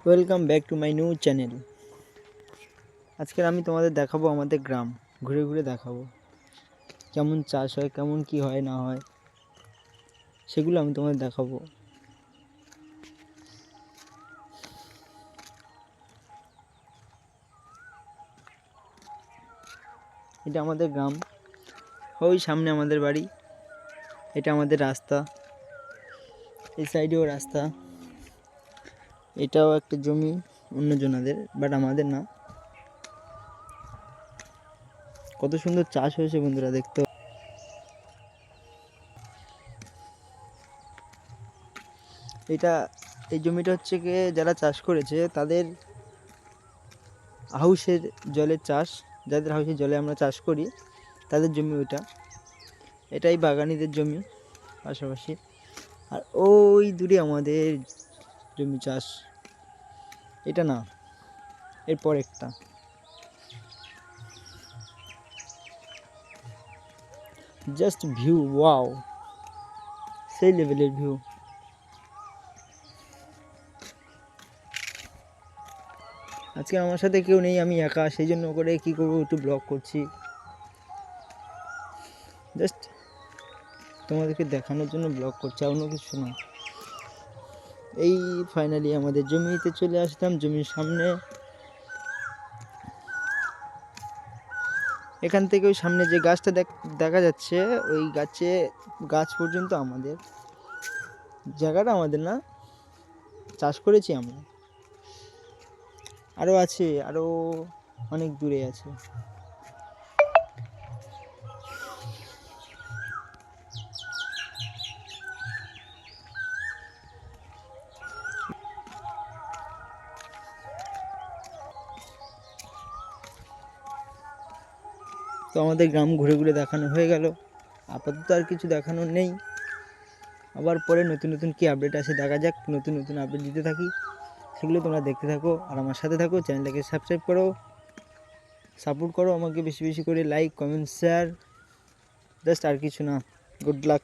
Welcome back to my new channel. আজকে আমি তোমাদের দেখাবো আমাদের গ্রাম, ঘুরে ঘুরে দেখাবো কেমন চাষ হয়, কেমন কি হয় না হয়, সেগুলো আমি তোমাদের দেখাবো। এটা আমাদের গ্রাম, ওই সামনে আমাদের বাড়ি, এটা আমাদের রাস্তা, এই সাইডেও রাস্তা, এটাও একটা জমি অন্যজনাদের, বাট আমাদের না। কত সুন্দর চাষ হয়েছে বন্ধুরা, দেখতে। এই জমিটা হচ্ছে গিয়ে যারা চাষ করেছে তাদের হাউসের জলের চাষ, যাদের হাউসের জলে আমরা চাষ করি তাদের জমি এটাই বাগানিদের জমি পাশাপাশি। আর ওই দূরে আমাদের জমি চাষ, এটা না, এরপর একটা। জাস্ট ভিউ, ওয়াও, সেই লেভেলের ভিউ। আজকে আমার সাথে কেউ নেই, আমি একা, সেই জন্য করে কী করবো, একটু ব্লগ করছি জাস্ট তোমাদেরকে দেখানোর জন্য ব্লগ করছি, অন্য কিছু না। এই ফাইনালি আমাদের জমিতে চলে আসলাম, জমির সামনে। এখান থেকে ওই সামনে যে গাছটা দেখা যাচ্ছে, ওই গাছ পর্যন্ত আমাদের, জায়গাটা আমাদের না, চাষ করেছি আমরা। আরও আছে, আরও অনেক দূরে আছে। তো আমাদের গ্রাম ঘুরে ঘুরে দেখানো হয়ে গেল, আপাতত আর কিছু দেখানোর নেই। আবার পরে নতুন নতুন কী আপডেট আসে দেখা যাক, নতুন নতুন আপডেট দিতে থাকি, সেগুলো তোমরা দেখতে থাকো আর আমার সাথে থাকো। চ্যানেলটাকে সাবস্ক্রাইব করো, সাপোর্ট করো আমাকে বেশি বেশি করে, লাইক কমেন্ট শেয়ার, জাস্ট আর কিছু না। Good luck.